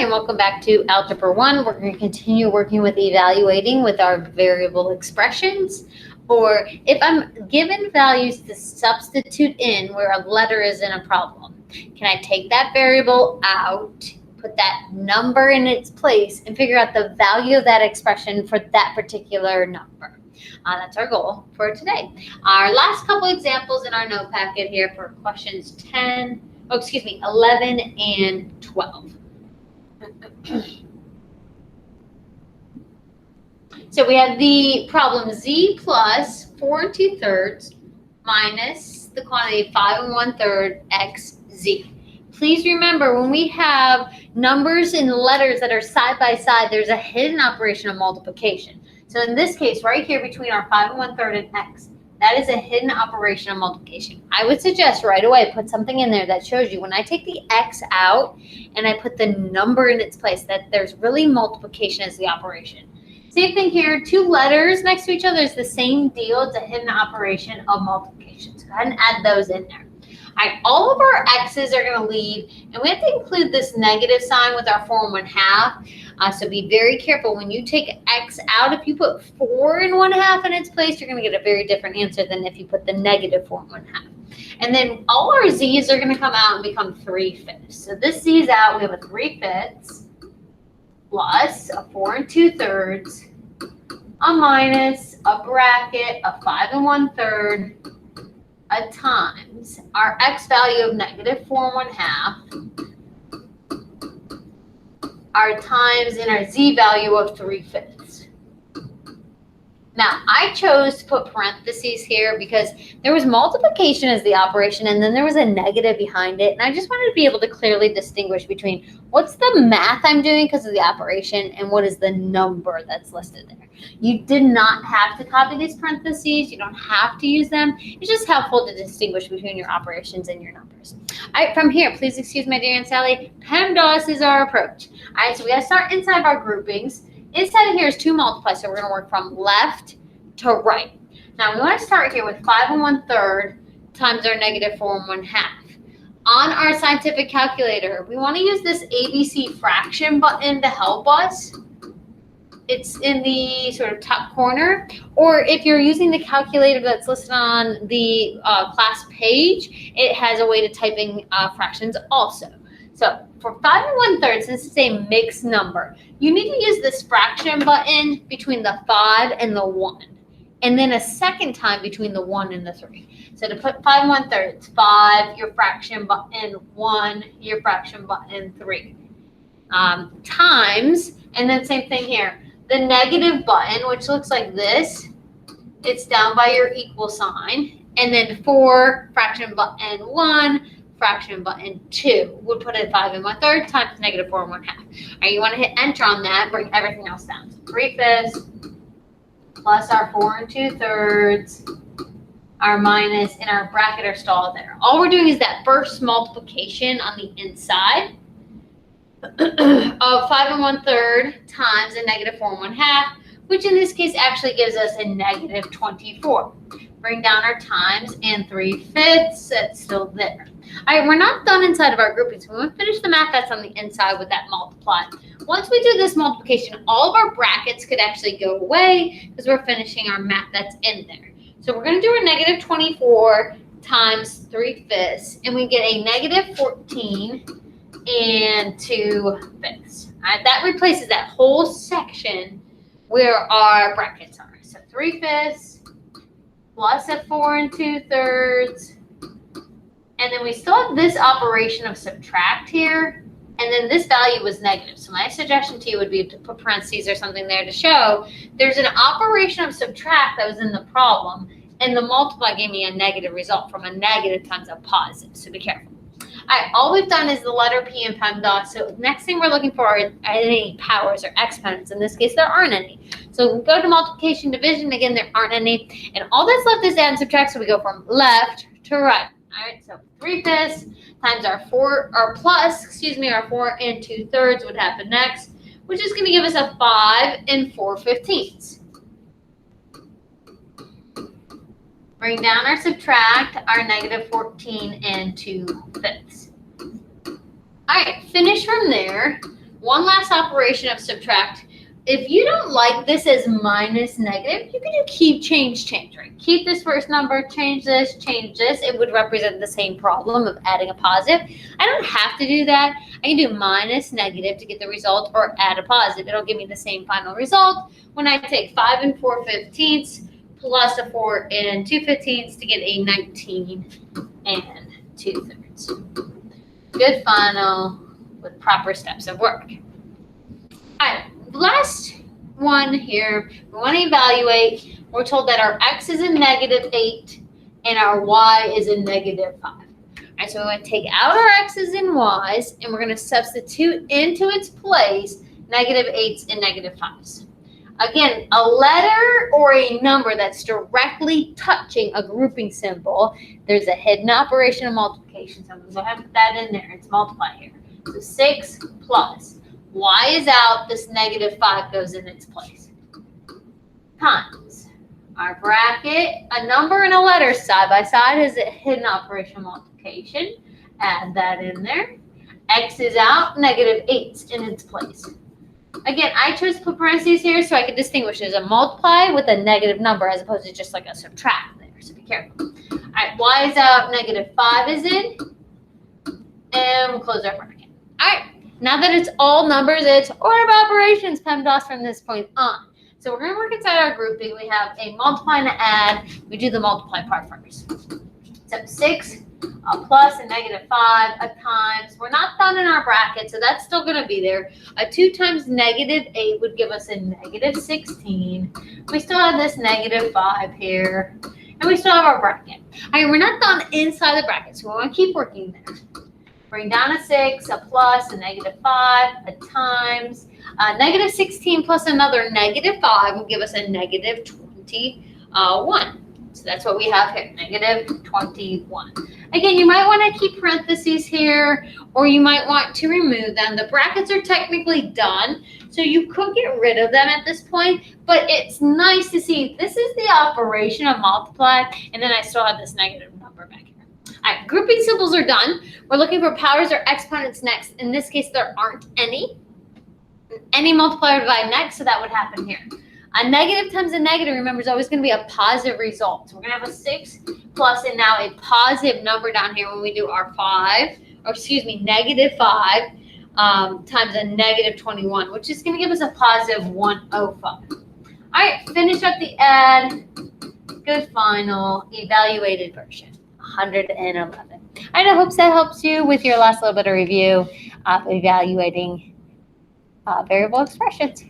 and welcome back to Algebra 1. We're going to continue working with evaluating with our variable expressions. Or if I'm given values to substitute in where a letter is in a problem, can I take that variable out, put that number in its place, and figure out the value of that expression for that particular number? That's our goal for today. Our last couple examples in our note packet here for questions 11 and 12. So we have the problem z plus 4 2/3 minus the quantity 5 1/3 xz. Please remember, when we have numbers and letters that are side by side, there's a hidden operation of multiplication. So in this case, right here between our 5 1/3 and x, that is a hidden operation of multiplication. I would suggest right away put something in there that shows you when I take the x out and I put the number in its place, that there's really multiplication as the operation. Same thing here, two letters next to each other is the same deal. It's a hidden operation of multiplication. So go ahead and add those in there. All right, all of our x's are going to leave, and we have to include this negative sign with our 4 1/2. So be very careful when you take x out. If you put 4 1/2 in its place, you're going to get a very different answer than if you put the negative 4 1/2. And then all our z's are going to come out and become 3/5. So this z is out. We have a 3/5 plus a 4 2/3, a minus, a bracket, a 5 1/3. A times our x value of negative 4 1/2, our times in our z value of 3/5. Now, I chose to put parentheses here because there was multiplication as the operation, and then there was a negative behind it, and I just wanted to be able to clearly distinguish between what's the math I'm doing because of the operation and what is the number that's listed there. You did not have to copy these parentheses. You don't have to use them. It's just helpful to distinguish between your operations and your numbers. All right, from here, please excuse my dear Aunt Sally. PEMDAS is our approach. All right, so we got to start inside of our groupings. Inside of here is 2 multiply, so we're going to work from left to right. Now, we want to start here with 5 1/3 times our negative 4 1/2. On our scientific calculator, we want to use this ABC fraction button to help us. It's in the sort of top corner, or if you're using the calculator that's listed on the class page, it has a way to type in fractions also. So for 5 1/3, since it's a mixed number, you need to use this fraction button between the 5 and the 1, and then a second time between the 1 and the 3. So to put 5 1/3, it's 5, your fraction button, 1, your fraction button, 3. Times, and then same thing here. The negative button, which looks like this, it's down by your equal sign, and then 4, fraction button 1, fraction button 2. We'll put it 5 1/3 times negative 4 1/2. All right, you want to hit enter on that, bring everything else down. So 3/5 plus our 4 2/3, our minus, and our bracket are still all there. All we're doing is that first multiplication on the inside of 5 1/3 times a negative 4 1/2, which in this case actually gives us a negative 24. Bring down our times and 3/5, that's still there. All right, we're not done inside of our groupings. We want to finish the math that's on the inside with that multiply. Once we do this multiplication, all of our brackets could actually go away because we're finishing our math that's in there. So we're going to do a negative 24 times 3/5, and we get a negative 14 and 2/5. All right, that replaces that whole section where our brackets are. So 3/5 plus a 4 2/3, and then we still have this operation of subtract here, and then this value was negative. So my suggestion to you would be to put parentheses or something there to show there's an operation of subtract that was in the problem, and the multiply gave me a negative result from a negative times a positive. So be careful. All right, all we've done is the letter P in PEMDAS. So next thing we're looking for are any powers or exponents. In this case, there aren't any. So we go to multiplication, division. Again, there aren't any. And all that's left is add and subtract. So we go from left to right. All right, so 3/5 times our 4 and 2/3 would happen next, which is going to give us a 5 and 4/15. Bring down our subtract, our negative 14 and 2/5. All right, finish from there. One last operation of subtract. If you don't like this as minus negative, you can do keep, change, right? Keep this first number, change this, change this. It would represent the same problem of adding a positive. I don't have to do that. I can do minus negative to get the result or add a positive. It'll give me the same final result when I take 5 and 4/15 plus a 4 and 2/15 to get a 19 and 2/3. Good final with proper steps of work. All right, last one here, we want to evaluate. We're told that our x is a -8 and our y is a -5. All right, so we're going to take out our x's and y's, and we're going to substitute into its place -8s and -5s. Again, a letter or a number that's directly touching a grouping symbol, there's a hidden operation of multiplication. So I'm going to go ahead and put that in there. It's multiply here. So 6 plus y is out. This -5 goes in its place. Times our bracket, a number and a letter side by side is a hidden operation of multiplication. Add that in there. X is out. -8's in its place. Again, I chose to put parentheses here so I could distinguish. There's a multiply with a negative number as opposed to just like a subtract there. So be careful. All right, y is out, -5 is in. And we'll close our bracket. All right, now that it's all numbers, it's order of operations, PEMDAS from this point on. So we're going to work inside our grouping. We have a multiply and an add. We do the multiply part first. So 6, a plus, a -5, a times. We're not done in our bracket, so that's still going to be there. A 2 times -8 would give us a -16. We still have this -5 here, and we still have our bracket. All right, we're not done inside the bracket, so we want to keep working there. Bring down a 6, a plus, a -5, a times. -16 plus another -5 will give us a -21. So that's what we have here, -21. Again, you might want to keep parentheses here, or you might want to remove them. The brackets are technically done, so you could get rid of them at this point, but it's nice to see this is the operation of multiply, and then I still have this negative number back here. All right, grouping symbols are done. We're looking for powers or exponents next. In this case, there aren't any. Any multiplier divide next, so that would happen here. A negative times a negative, remember, is always going to be a positive result. So we're going to have a 6 plus and now a positive number down here when we do our -5 times a -21, which is going to give us a positive 105. All right, finish up the add. Good final, evaluated version, 111. All right, I hope that helps you with your last little bit of review of evaluating variable expressions.